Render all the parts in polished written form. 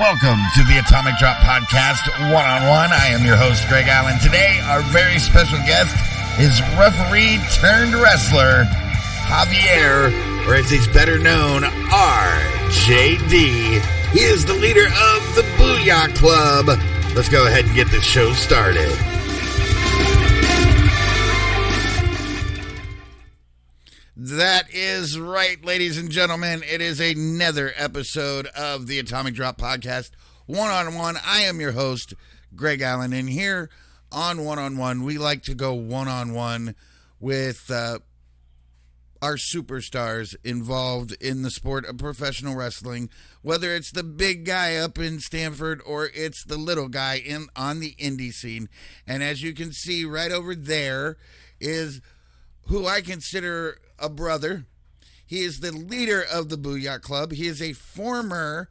welcome to the Atomic Drop Podcast One-on-One. I am your host, Greg Allen. Today, our very special guest is referee turned wrestler, Javier, or as he's better known, RJD. He is the leader of the Booyah Club. Let's go ahead and get this show started. That is right, ladies and gentlemen. It is another episode of the Atomic Drop Podcast, One-on-One. I am your host, Greg Allen, and here on One-on-One, we like to go one-on-one with our superstars involved in the sport of professional wrestling, whether it's the big guy up in Stamford or it's the little guy on the indie scene. And as you can see right over there is who I consider a brother. He is the leader of the Booyah Club. He is a former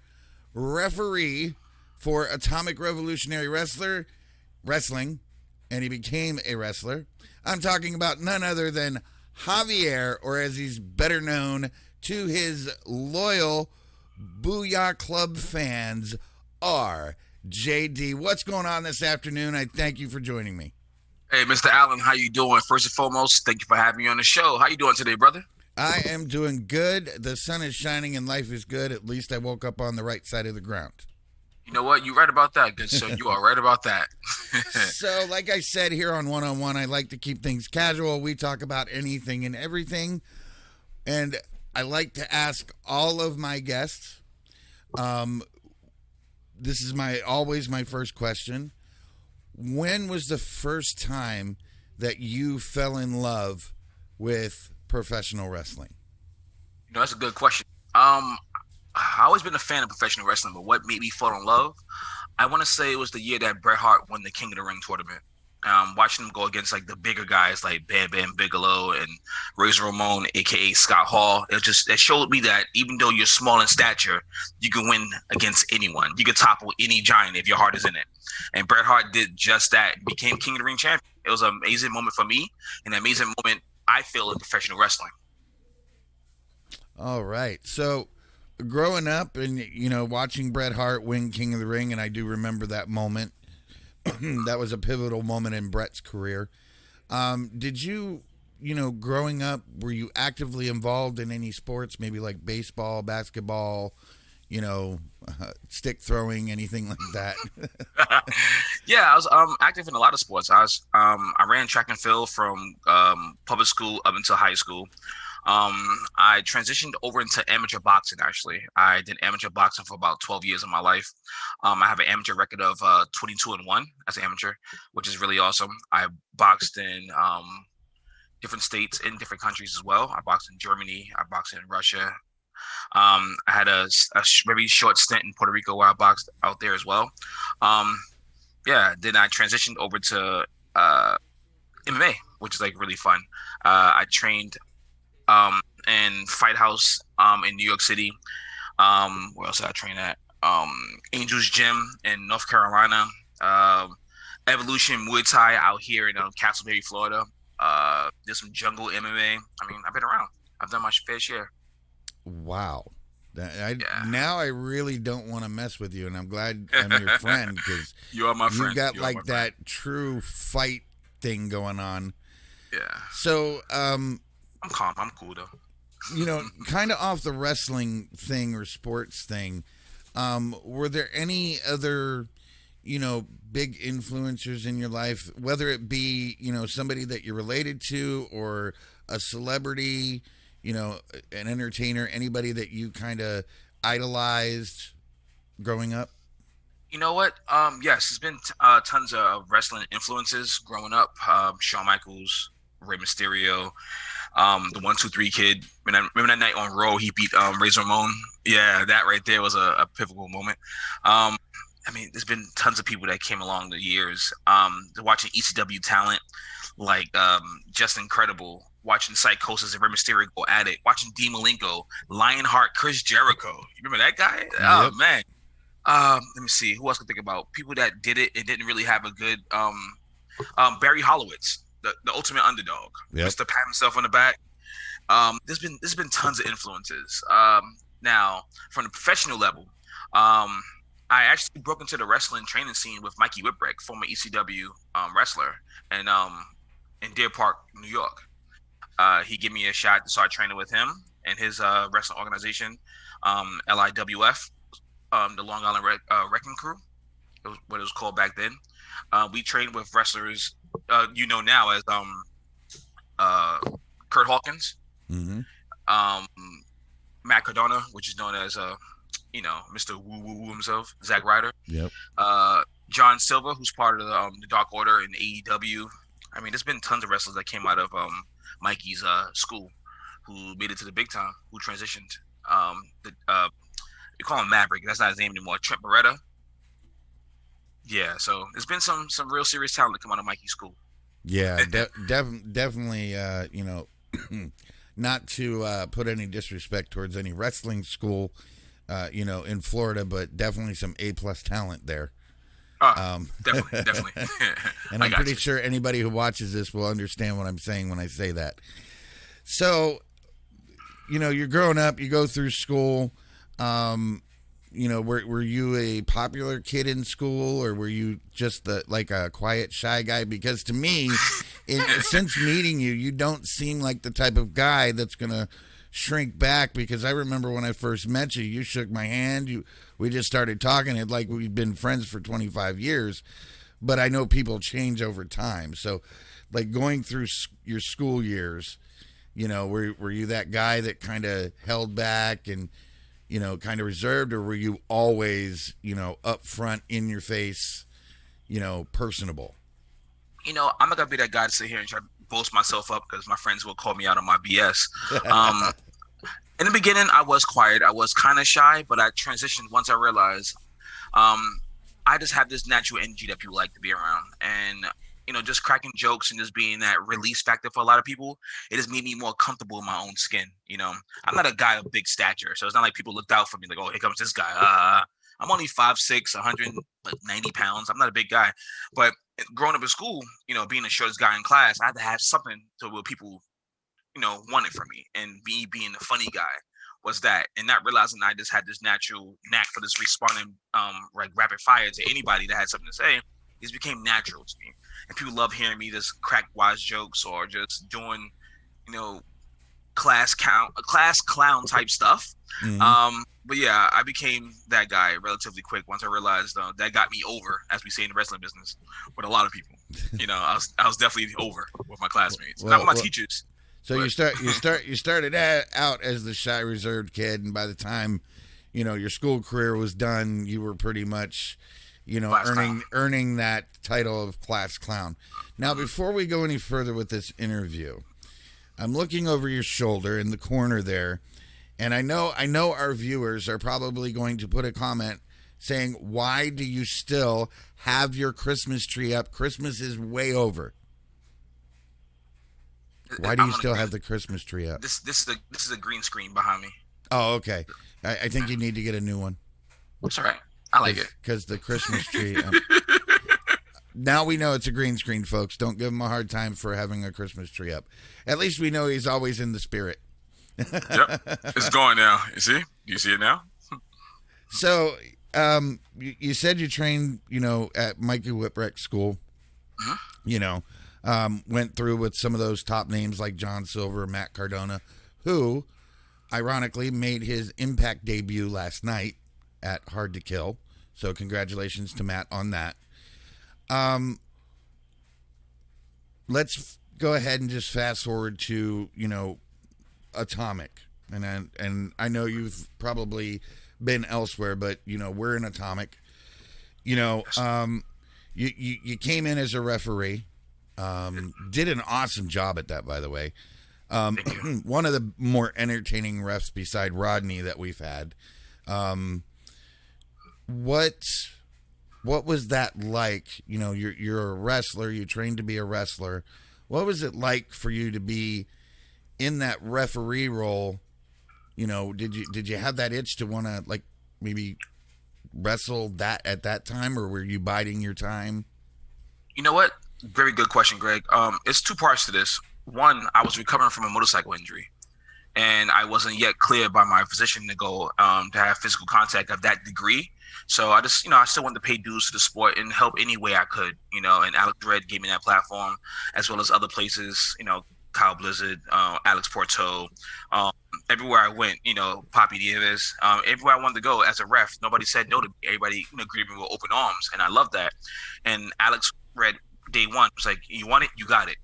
referee for Atomic Revolutionary Wrestling, and he became a wrestler. I'm talking about none other than Javier, or as he's better known to his loyal Booyah Club fans, RJD. What's going on this afternoon? I thank you for joining me. Hey, Mr. Allen, how you doing? First and foremost, thank you for having me on the show. How you doing today, brother? I am doing good. The sun is shining and life is good. At least I woke up on the right side of the ground. You know what? You're right about that, good sir. You are right about that. So, like I said, here on One-on-One, I like to keep things casual. We talk about anything and everything. And I like to ask all of my guests, this is always my first question. When was the first time that you fell in love with professional wrestling? You know, that's a good question. I've always been a fan of professional wrestling, but what made me fall in love, I want to say it was the year that Bret Hart won the King of the Ring tournament. Watching him go against like the bigger guys like Bam Bam Bigelow and Razor Ramon, aka Scott Hall. It showed me that even though you're small in stature, you can win against anyone. You can topple any giant if your heart is in it. And Bret Hart did just that. Became King of the Ring champion. It was an amazing moment for me, and an amazing moment I feel in professional wrestling. All right. So growing up and, watching Bret Hart win King of the Ring, and I do remember that moment. That was a pivotal moment in Bret's career. Did you, growing up, were you actively involved in any sports, maybe like baseball, basketball, stick throwing, anything like that? Yeah, I was active in a lot of sports. I ran track and field from public school up until high school. I transitioned over into amateur boxing, actually. I did amateur boxing for about 12 years of my life. I have an amateur record of 22-1 as an amateur, which is really awesome. I boxed in different states in different countries as well. I boxed in Germany. I boxed in Russia. I had a very short stint in Puerto Rico where I boxed out there as well. Then I transitioned over to MMA, which is like really fun. I trained in Fight House in New York City. Where else did I train at? Angels Gym in North Carolina. Evolution Muay Thai out here in Castleberry, Florida. Did some jungle MMA. I mean, I've been around. I've done my fair share. Wow. Now I really don't want to mess with you, and I'm glad I'm your friend because you are my friend. You got like that true fight thing going on. Yeah. So, I'm calm. I'm cool though. Kind of off the wrestling thing or sports thing. Were there any other, big influencers in your life, whether it be, somebody that you're related to or a celebrity, an entertainer, anybody that you kind of idolized growing up? You know what? Yes, there's been tons of wrestling influences growing up. Shawn Michaels, Rey Mysterio, the 1-2-3 Kid. Remember that night on Raw, he beat Razor Ramon? Yeah, that right there was a pivotal moment. There's been tons of people that came along the years. Watching ECW talent like just incredible. Watching Psychosis and Rey Mysterio go at it. Watching Dean Malenko, Lionheart, Chris Jericho. You remember that guy? Yep. Oh, man. Let me see. Who else can think about? People that did it and didn't really have a good Barry Horowitz, the ultimate underdog. Yep. Just to pat himself on the back. There's been tons of influences. Now, from the professional level, I actually broke into the wrestling training scene with Mikey Whipwreck, former ECW wrestler, and in Deer Park, New York. He gave me a shot to start training with him and his wrestling organization, LIWF, the Long Island Wrecking Crew. It was what it was called back then. We trained with wrestlers now as Kurt Hawkins, Mm-hmm. um, Matt Cardona, which is known as Mr. Woo Woo Woo himself, Zack Ryder, Yep. John Silver, who's part of the Dark Order in AEW. I mean, there's been tons of wrestlers that came out of Mikey's school who made it to the big time, who transitioned. You call him Maverick. That's not his name anymore. Trent Beretta. Yeah, so there's been some real serious talent to come out of Mikey's school. Yeah, definitely. Not to put any disrespect towards any wrestling school, in Florida, but definitely some A+ talent there. Definitely. And I'm pretty sure anybody who watches this will understand what I'm saying when I say that. So, you're growing up, you go through school. Were you a popular kid in school, or were you just like a quiet, shy guy? Because to me, since meeting you, you don't seem like the type of guy that's gonna shrink back. Because I remember when I first met you, you shook my hand. We just started talking. It like we've been friends for 25 years. But I know people change over time. So, like going through your school years, were you that guy that kind of held back and kind of reserved, or were you always, up front, in your face, personable? I'm not gonna be that guy to sit here and try to boast myself up because my friends will call me out on my BS. In the beginning, I was quiet. I was kind of shy, but I transitioned once I realized I just have this natural energy that people like to be around, and just cracking jokes and just being that release factor for a lot of people, it has made me more comfortable in my own skin. I'm not a guy of big stature, so it's not like people looked out for me like, oh, here comes this guy. I'm only 5'6", 190 pounds. I'm not a big guy, but growing up in school, being the shortest guy in class, I had to have something to where people, wanted from me, and me being the funny guy was that, and not realizing I just had this natural knack for this responding, like rapid fire to anybody that had something to say. It became natural to me. And people love hearing me just crack wise jokes or just doing, class clown type stuff. Mm-hmm. But yeah, I became that guy relatively quick once I realized that got me over, as we say in the wrestling business, with a lot of people. I was definitely over with my classmates, not with my teachers. So you started out as the shy, reserved kid, and by the time, your school career was done, you were pretty much, earning that title of class clown. Now, before we go any further with this interview, I'm looking over your shoulder in the corner there, and I know our viewers are probably going to put a comment saying, "Why do you still have your Christmas tree up? Christmas is way over." Why do you still have the Christmas tree up? This is a green screen behind me. Oh, okay. I think you need to get a new one. It's all right. I like it. Because the Christmas tree... now we know it's a green screen, folks. Don't give him a hard time for having a Christmas tree up. At least we know he's always in the spirit. Yep. It's going now. You see? Do you see it now? So, you said you trained, at Mikey Whipwreck School. Mm-hmm. Went through with some of those top names like John Silver, Matt Cardona, who, ironically, made his Impact debut last night at Hard to Kill. So congratulations to Matt on that. Let's go ahead and just fast forward to, Atomic. And I know you've probably been elsewhere, but, we're in Atomic. You came in as a referee. Did an awesome job at that, by the way. One of the more entertaining refs beside Rodney that we've had. What was that like? You're a wrestler. You trained to be a wrestler. What was it like for you to be in that referee role? Did you have that itch to want to like maybe wrestle that at that time, or were you biding your time? You know what? Very good question, Greg. It's two parts to this. One, I was recovering from a motorcycle injury, and I wasn't yet cleared by my physician to go to have physical contact of that degree. So I just, I still wanted to pay dues to the sport and help any way I could, and Alex Red gave me that platform, as well as other places, Kyle Blizzard, Alex Porto, um, everywhere I went, Poppy Davis, everywhere I wanted to go as a ref, nobody said no to me. Everybody, greeted me with open arms, and I love that. And Alex Red, day one, was like, "You want it, you got it."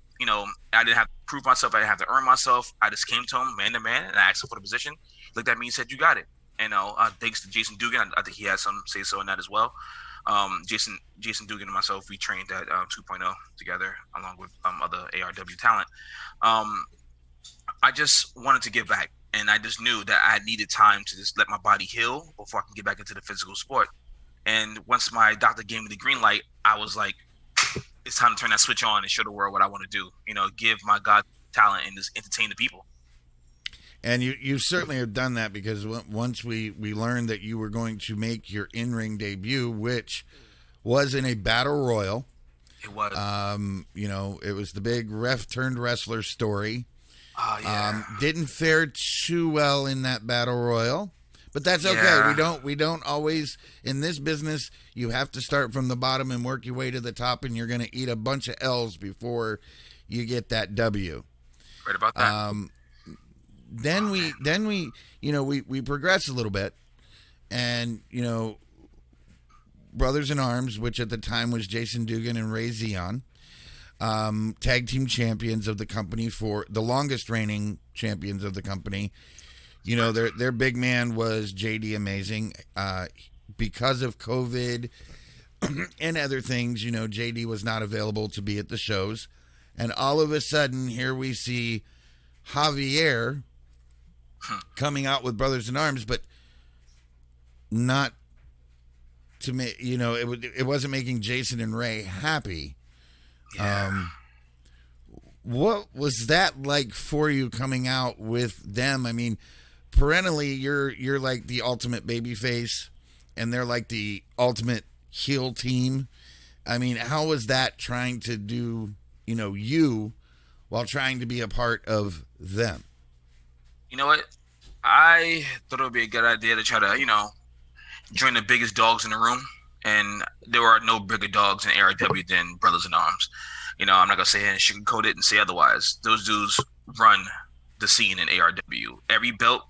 I didn't have to prove myself. I didn't have to earn myself. I just came to him man to man, and I asked him for the position. He looked at me and said, "You got it." Thanks to Jason Dugan, I think he had some say so in that as well. Jason Dugan and myself, we trained at 2.0 together, along with other ARW talent. I just wanted to give back, and I just knew that I needed time to just let my body heal before I can get back into the physical sport. And once my doctor gave me the green light, I was like, it's time to turn that switch on and show the world what I want to do. Give my God talent and just entertain the people. And you certainly have done that, because once we learned that you were going to make your in-ring debut, which was in a battle royal. It was. It was the big ref turned wrestler story. Oh, yeah. Didn't fare too well in that battle royal, but that's okay. Yeah. We don't always, in this business, you have to start from the bottom and work your way to the top, and you're going to eat a bunch of L's before you get that W. Right about that. Then we progress a little bit, and Brothers in Arms, which at the time was Jason Dugan and Ray Zion, tag team champions of the company, for the longest reigning champions of the company. Their big man was JD Amazing. Because of COVID and other things, JD was not available to be at the shows, and all of a sudden here we see Javier coming out with Brothers in Arms, but not to make, it wasn't making Jason and Ray happy. Yeah. What was that like for you coming out with them? I mean, perennially you're like the ultimate babyface, and they're like the ultimate heel team. I mean, how was that trying to do, you while trying to be a part of them? You know what? I thought it would be a good idea to try to, join the biggest dogs in the room. And there are no bigger dogs in ARW than Brothers in Arms. I'm not going to say it and sugarcoat it and say otherwise. Those dudes run the scene in ARW. Every belt,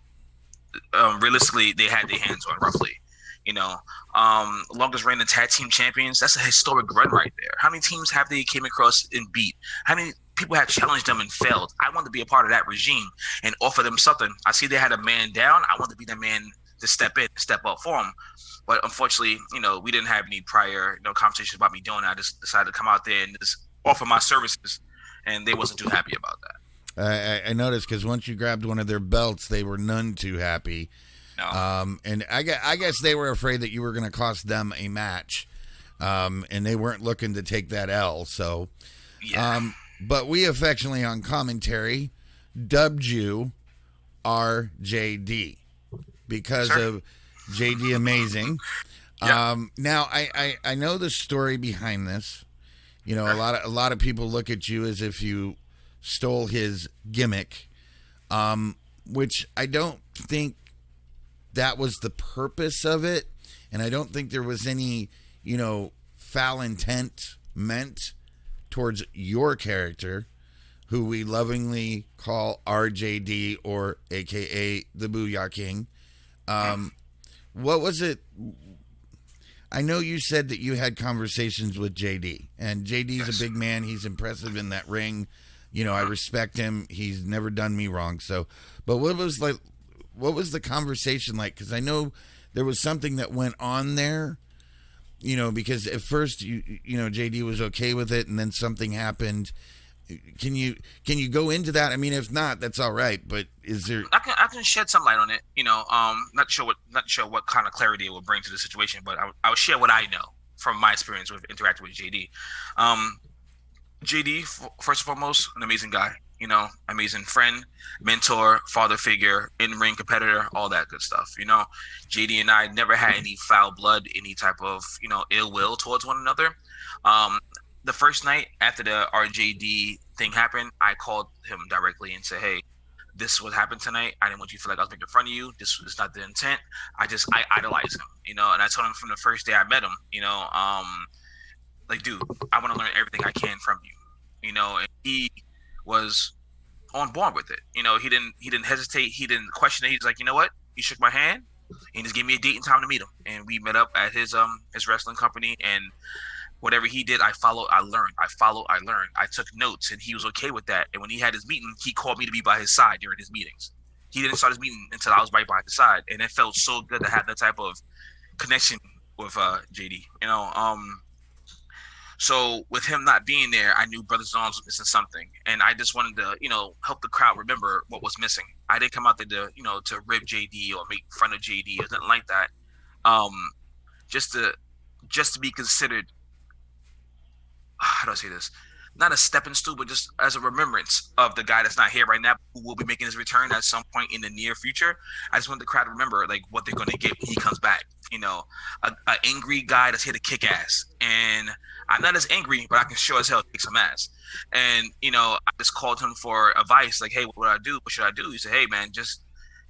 realistically, they had their hands on roughly. Longest reigning tag team champions, that's a historic run right there. How many teams have they came across and beat? How many people have challenged them and failed? I want to be a part of that regime and offer them something. I see they had a man down. I want to be the man to step in, step up for them. But unfortunately, we didn't have any prior conversations about me doing that. I just decided to come out there and just offer my services, and they wasn't too happy about that. I noticed, because once you grabbed one of their belts, they were none too happy. No. And I guess they were afraid that you were going to cost them a match, and they weren't looking to take that L. So, yeah. But we affectionately on commentary dubbed you RJD because of JD Amazing. Yeah. Now I know the story behind this. A lot of people look at you as if you stole his gimmick, which I don't think that was the purpose of it, and I don't think there was any, foul intent meant towards your character, who we lovingly call RJD, or AKA the Booyah King. What was it? I know you said that you had conversations with JD, and JD's a big man. He's impressive in that ring. I respect him. He's never done me wrong. So, but what was the conversation like? Because I know there was something that went on there, because at first JD was okay with it, and then something happened. Can you go into that? I mean, if not, that's all right. But is there? I can shed some light on it. Not sure what kind of clarity it will bring to the situation, but I will share what I know from my experience with interacting with JD. JD, first and foremost, an amazing guy. Amazing friend, mentor, father figure, in-ring competitor, all that good stuff. JD and I never had any foul blood, any type of, ill will towards one another. The first night after the RJD thing happened, I called him directly and said, "Hey, this would happen tonight. I didn't want you to feel like I was making fun of you. This was not the intent. I idolize him, and I told him from the first day I met him, like, dude, I want to learn everything I can from you, and he was on board with it. He didn't hesitate. He didn't question it. He's like, you know what? He shook my hand. He just gave me a date and time to meet him, and we met up at his wrestling company. And whatever he did, I followed. I learned. I learned. I took notes, and he was okay with that. And when he had his meeting, he called me to be by his side during his meetings. He didn't start his meeting until I was right by his side, and it felt so good to have that type of connection with JD. So with him not being there, I knew Brothers in Arms was missing something, and I just wanted to, help the crowd remember what was missing. I didn't come out there to rib JD or make fun of JD or nothing like that. Just to be considered, how do I say this? Not a stepping stool, but just as a remembrance of the guy that's not here right now, who will be making his return at some point in the near future. I just want the crowd to remember like what they're going to get when he comes back. A angry guy that's here to kick ass, and I'm not as angry, but I can sure as hell kick some ass. And I just called him for advice, like, hey, what would I do? What should I do? He said, hey man, just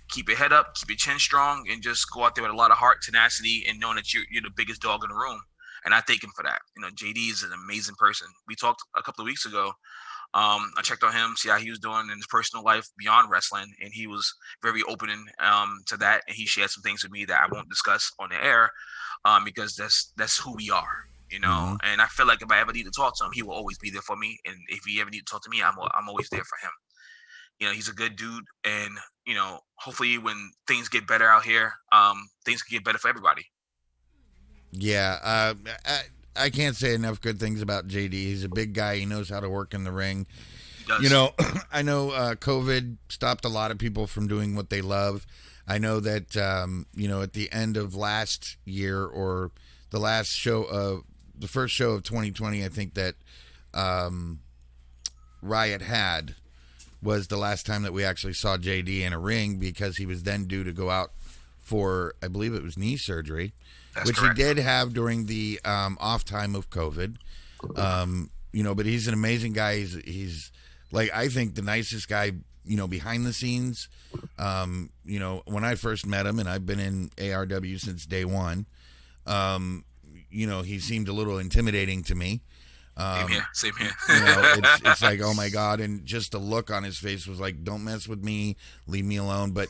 keep your head up, keep your chin strong, and just go out there with a lot of heart, tenacity, and knowing that you're the biggest dog in the room. And I thank him for that. JD is an amazing person. We talked a couple of weeks ago. I checked on him, see how he was doing in his personal life beyond wrestling, and he was very open to that. And he shared some things with me that I won't discuss on the air, because that's who we are, Mm-hmm. And I feel like if I ever need to talk to him, he will always be there for me. And if he ever need to talk to me, I'm always there for him. He's a good dude, and hopefully when things get better out here, things can get better for everybody. Yeah, I can't say enough good things about JD. He's a big guy. He knows how to work in the ring. He does. I know COVID stopped a lot of people from doing what they love. I know that, at the end of last year or the last show of the first show of 2020, I think that Riot had was the last time that we actually saw JD in a ring, because he was then due to go out for, I believe it was knee surgery. That's Which correct. he did have during the off time of COVID. But he's an amazing guy. He's like, I think, the nicest guy, behind the scenes. When I first met him, and I've been in ARW since day one, he seemed a little intimidating to me. Same here. It's like, oh my God. And just the look on his face was like, don't mess with me, leave me alone. But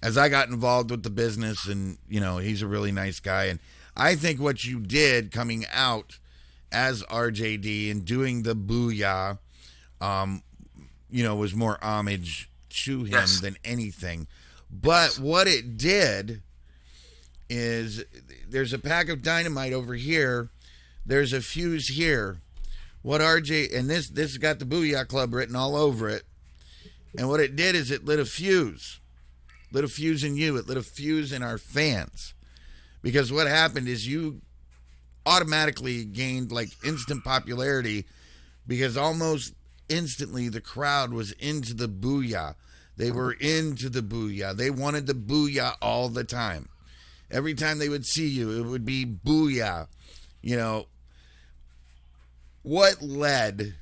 as I got involved with the business, and, he's a really nice guy. And I think what you did coming out as RJD and doing the booyah, was more homage to him than anything. But what it did is, there's a pack of dynamite over here. There's a fuse here. What RJ, and this got the Booyah Club written all over it. And what it did is it lit a fuse. Lit a fuse in you. It lit a fuse in our fans. Because what happened is you automatically gained like instant popularity, because almost instantly the crowd was into the booyah. They were into the booyah. They wanted the booyah all the time. Every time they would see you, it would be booyah. What led,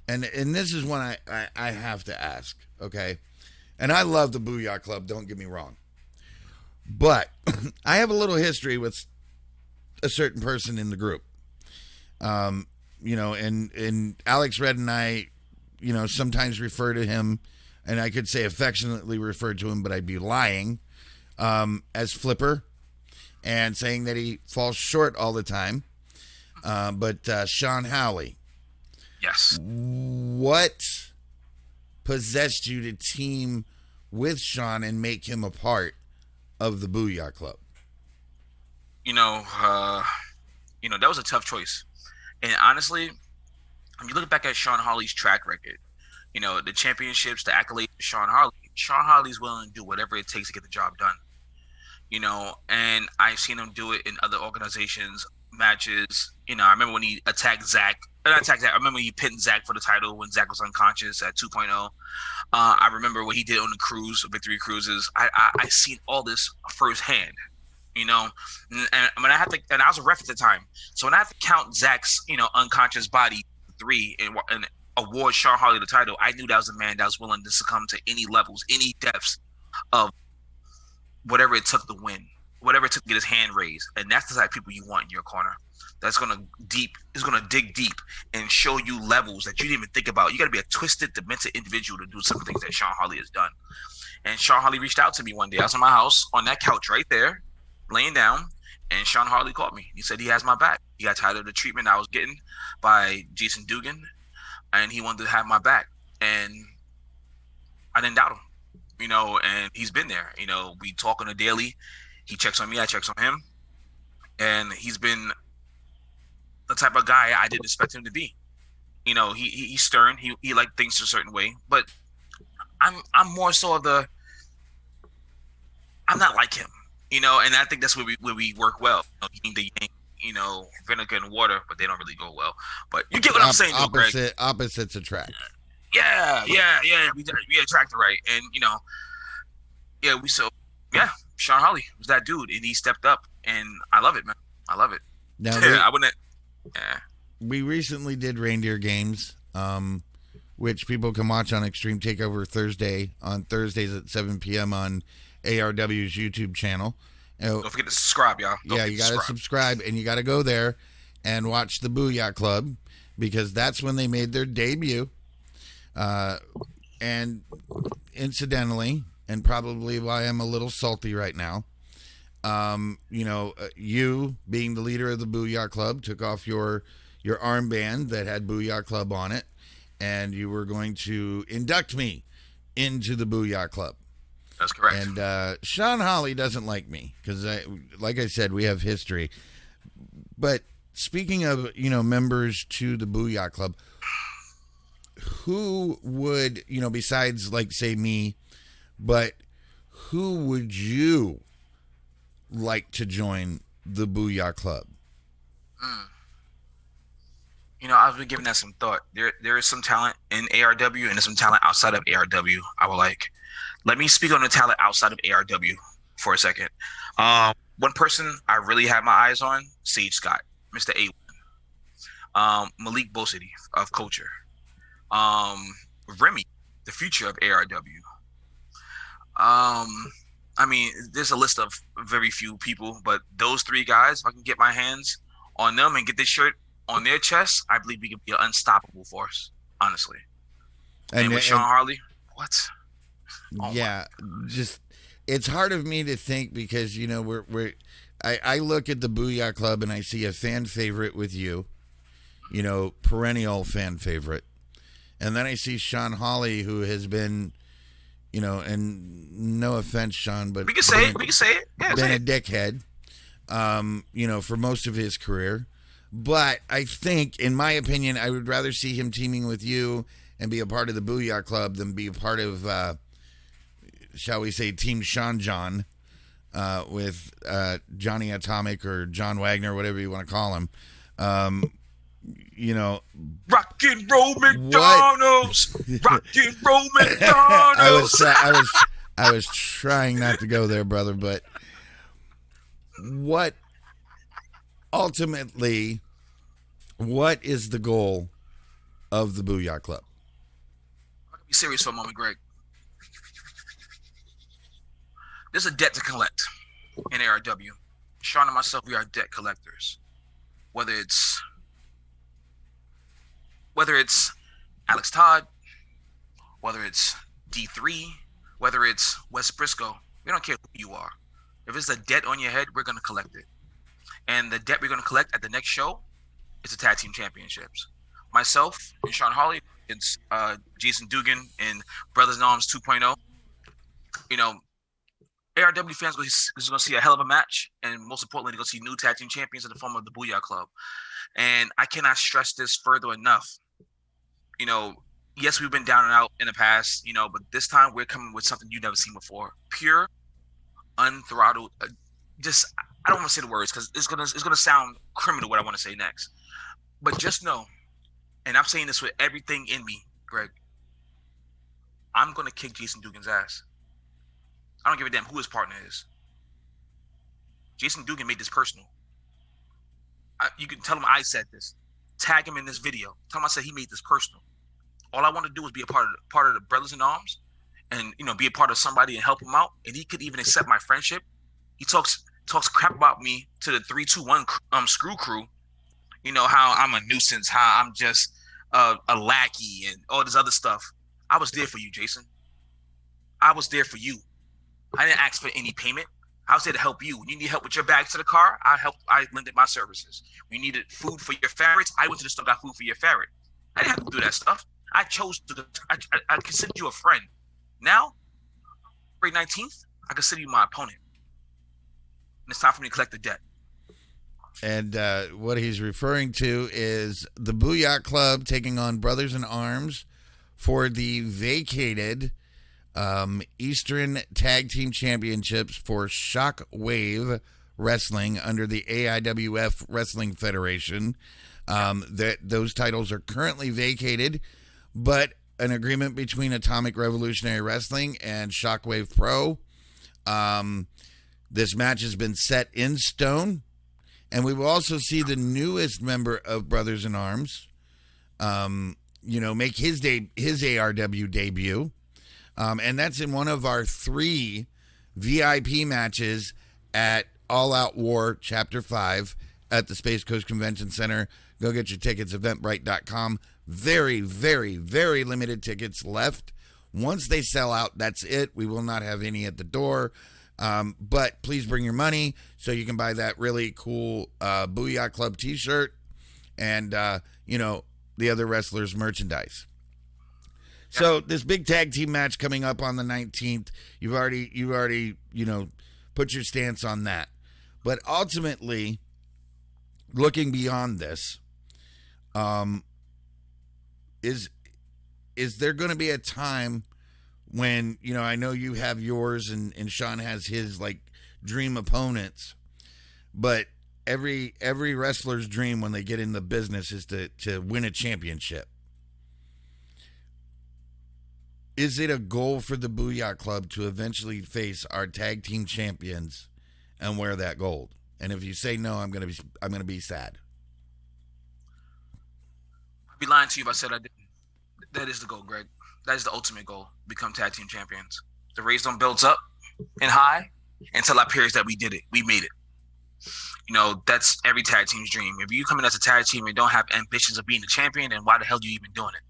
and this is one I have to ask, okay? And I love the Booyah Club, don't get me wrong. But I have a little history with a certain person in the group. And Alex Red and I, sometimes refer to him, and I could say affectionately refer to him, but I'd be lying, as Flipper, and saying that he falls short all the time. But Sean Howley. Yes. What possessed you to team with Sean and make him a part of the Booyah Club? That was a tough choice. And honestly, when you look back at Sean Hawley's track record, the championships, the accolades of Sean Hawley's willing to do whatever it takes to get the job done. And I've seen him do it in other organizations, matches. I remember when he attacked Zach. Not attacked Zach. I remember when he pinned Zach for the title when Zach was unconscious at 2.0. I remember what he did on the cruise, Victory Cruises. I seen all this firsthand. And when I was a ref at the time, so when I have to count Zach's, unconscious body 3 and award Sean Harley the title, I knew that was a man that was willing to succumb to any levels, any depths of whatever it took to win, whatever it took to get his hand raised. And that's the type of people you want in your corner. That's gonna dig deep and show you levels that you didn't even think about. You got to be a twisted, demented individual to do some things that Sean Harley has done. And Sean Harley reached out to me one day. I was in my house on that couch right there, laying down, and Sean Harley called me. He said he has my back. He got tired of the treatment I was getting by Jason Dugan, and he wanted to have my back. And I didn't doubt him, and he's been there. We talk on a daily. He checks on me, I checks on him. And he's been the type of guy I didn't expect him to be. He's stern. He liked things a certain way. But I'm more so of I'm not like him, and I think that's where we work well. Yin to yang, vinegar and water, but they don't really go well. But you get what I'm saying, though, Greg. Opposites attract. Yeah. We attract right, and Sean Harley was that dude, and he stepped up, and I love it, man. I love it. Now, I wouldn't. Yeah. We recently did reindeer games, which people can watch on Extreme Takeover Thursday on Thursdays at 7 p.m. on ARW's YouTube channel. Don't forget to subscribe, y'all. You got to subscribe, and you got to go there and watch the Booyah Club, because that's when they made their debut. And incidentally, and probably why I'm a little salty right now, you being the leader of the Booyah Club took off your armband that had Booyah Club on it, and you were going to induct me into the Booyah Club. That's correct. And Sean Holly doesn't like me because, like I said, we have history. But speaking of, members to the Booyah Club, who would, besides, like, say me, but who would you like to join the Booyah Club? I've been giving that some thought. There is some talent in ARW, and there's some talent outside of ARW. I would like. Let me speak on the talent outside of ARW for a second. One person I really have my eyes on, Sage Scott, Mr. A1. Malik Bosity of Culture. Remy, the future of ARW. There's a list of very few people, but those three guys, if I can get my hands on them and get this shirt on their chest, I believe we could be an unstoppable force, honestly. And with Sean Harley, what? Just it's hard of me to think because I look at the Booyah Club and I see a fan favorite with you, perennial fan favorite, and then I see Sean Holly, who has been, and no offense, Sean, but we can say it. Yeah, been a dickhead, for most of his career. But I think, in my opinion, I would rather see him teaming with you and be a part of the Booyah Club than be a part of, shall we say, Team Sean John with Johnny Atomic or John Wagner, whatever you want to call him. Rock and roll McDonald's. Rock and roll McDonald's. I was trying not to go there, brother, but ultimately, what is the goal of the Booyah Club? I'm gonna be serious for a moment, Greg. There's a debt to collect in ARW. Sean and myself, we are debt collectors. Whether it's Alex Todd, whether it's D3, whether it's Wes Briscoe, we don't care who you are. If it's a debt on your head, we're going to collect it. And the debt we're going to collect at the next show is the Tag Team Championships. Myself and Sean Harley against Jason Dugan and Brothers in Arms 2.0. ARW fans is going to see a hell of a match, and most importantly, they're going to see new Tag Team Champions in the form of the Booyah Club. And I cannot stress this further enough. Yes, we've been down and out in the past, but this time we're coming with something you've never seen before. Pure, unthrottled, I don't want to say the words because it's gonna sound criminal what I want to say next. But just know, and I'm saying this with everything in me, Greg, I'm going to kick Jason Dugan's ass. I don't give a damn who his partner is. Jason Dugan made this personal. You can tell him I said this. Tag him in this video. Tell him I said he made this personal. All I wanted to do was be a part of the Brothers in Arms, and be a part of somebody and help him out. And he could even accept my friendship. He talks crap about me to the 321 screw crew. How I'm a nuisance, how I'm just a lackey, and all this other stuff. I was there for you, Jason. I was there for you. I didn't ask for any payment. I was there to help you. When you need help with your bags to the car, I lended my services. When you needed food for your ferrets, I went to the store, got food for your ferret. I didn't have to do that stuff. I chose to. I considered you a friend. Now, February 19th, I consider you my opponent. And it's time for me to collect the debt. And what he's referring to is the Booyah Club taking on Brothers in Arms for the vacated Eastern Tag Team Championships for Shockwave Wrestling under the AIWF Wrestling Federation. Those titles are currently vacated, but an agreement between Atomic Revolutionary Wrestling and Shockwave Pro. This match has been set in stone, and we will also see the newest member of Brothers in Arms, make his ARW debut. And that's in one of our 3 VIP matches at All Out War Chapter 5 at the Space Coast Convention Center. Go get your tickets, eventbrite.com. Very, very, very limited tickets left. Once they sell out, that's it. We will not have any at the door. But please bring your money so you can buy that really cool Booyah Club t-shirt and, the other wrestlers' merchandise. So this big tag team match coming up on the 19th, you've already put your stance on that. But ultimately, looking beyond this, is there going to be a time when, I know you have yours and Sean has his dream opponents, but every wrestler's dream when they get in the business is to win a championship. Is it a goal for the Booyah Club to eventually face our tag team champions and wear that gold? And if you say no, I'm gonna be sad. I'd be lying to you if I said I didn't. That is the goal, Greg. That is the ultimate goal. Become tag team champions. The raise don't builds up and high until our periods that we did it. We made it. That's every tag team's dream. If you come in as a tag team and don't have ambitions of being a champion, then why the hell are you even doing it?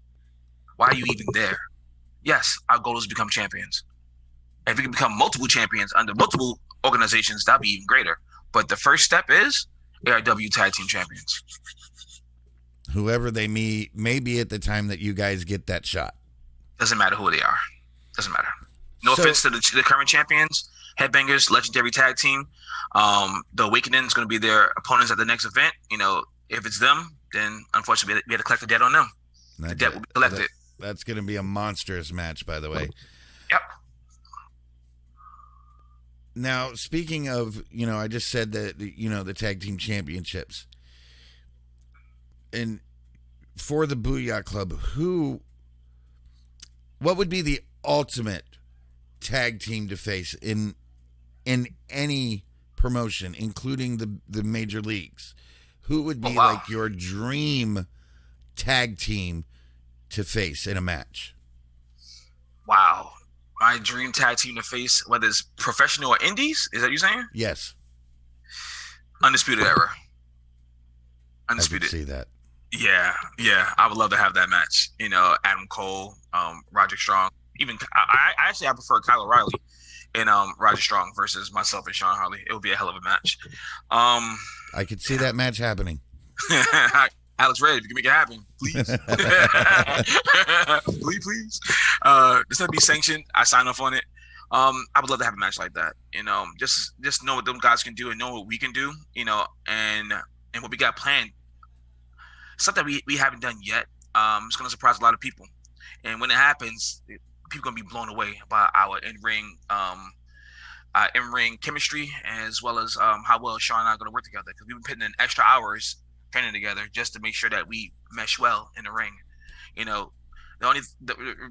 Why are you even there? Yes, our goal is to become champions. If we can become multiple champions under multiple organizations, that'd be even greater. But the first step is ARW Tag Team Champions. Whoever they may be at the time that you guys get that shot. Doesn't matter who they are. Doesn't matter. No offense to the current champions, Headbangers, Legendary Tag Team. The Awakening is going to be their opponents at the next event. If it's them, then unfortunately we had to collect the debt on them. The debt will be collected. That's going to be a monstrous match, by the way. Yep. Now, speaking of, I just said that, the tag team championships. And for the Booyah Club, what would be the ultimate tag team to face in any promotion, including the major leagues? Who would be your dream tag team to face in a match? Wow. My dream tag team to face, whether it's professional or indies, is that what you're saying? Yes. Undisputed Era. Undisputed. I can see that. Yeah. I would love to have that match. Adam Cole, Roderick Strong. Even I prefer Kyle O'Reilly and Roger Strong versus myself and Sean Harley. It would be a hell of a match. I could see that match happening. Alex Red, if you can make it happen, please. please. This not be sanctioned. I sign off on it. I would love to have a match like that. Just know what them guys can do and know what we can do. And what we got planned. Something we haven't done yet. It's gonna surprise a lot of people. And when it happens, people gonna be blown away by our in-ring chemistry, as well as how well Sean and I are gonna work together. Because we've been putting in extra hours training together just to make sure that we mesh well in the ring. The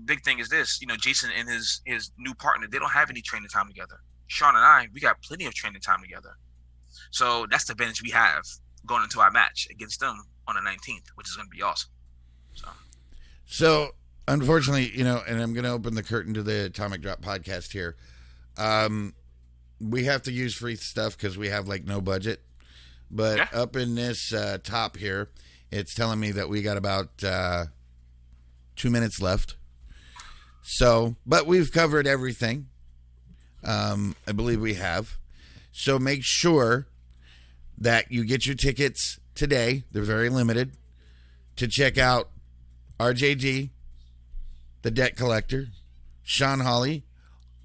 big thing is this. Jason and his new partner, they don't have any training time together. Sean and I, we got plenty of training time together. So that's the advantage we have going into our match against them on the 19th, which is going to be awesome. So unfortunately, and I'm going to open the curtain to the Atomic Drop podcast here. We have to use free stuff because we have like no budget. But up in this top here, it's telling me that we got about 2 minutes left. So, but we've covered everything. I believe we have. So make sure that you get your tickets today. They're very limited. To check out RJD, the Debt Collector, Sean Hawley,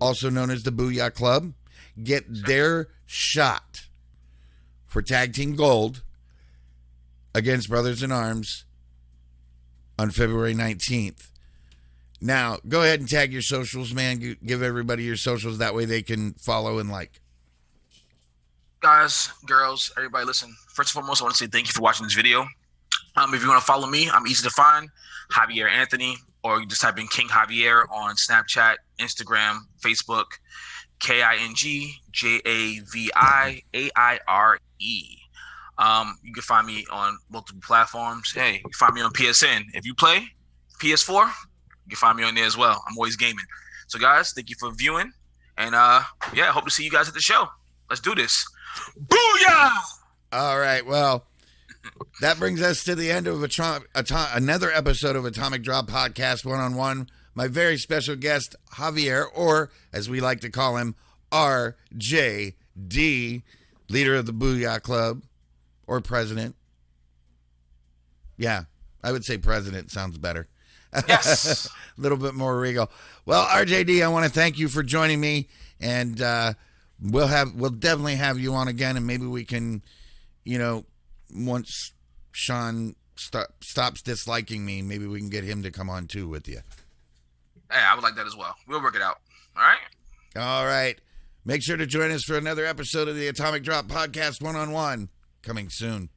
also known as the Booyah Club, get their shot for Tag Team Gold against Brothers in Arms on February 19th. Now, go ahead and tag your socials, man. Give everybody your socials. That way they can follow and like. Guys, girls, everybody listen. First and foremost, I want to say thank you for watching this video. If you want to follow me, I'm easy to find, Javier Anthony, or you just type in King Javier on Snapchat, Instagram, Facebook, KingJaviaire. You can find me on multiple platforms. Hey, you can find me on PSN. If you play PS4, you can find me on there as well. I'm always gaming. So, guys, thank you for viewing. And, I hope to see you guys at the show. Let's do this. Booyah! All right, well, that brings us to the end of another episode of Atomic Drop Podcast One-on-One. My very special guest, Javier, or as we like to call him, RJD, leader of the Booyah Club, or president. Yeah, I would say president sounds better. Yes. A little bit more regal. Well, RJD, I want to thank you for joining me, and we'll definitely have you on again, and maybe we can, once Sean stops disliking me, maybe we can get him to come on too with you. Hey, I would like that as well. We'll work it out. All right? All right. Make sure to join us for another episode of the Atomic Drop Podcast One-on-One, coming soon.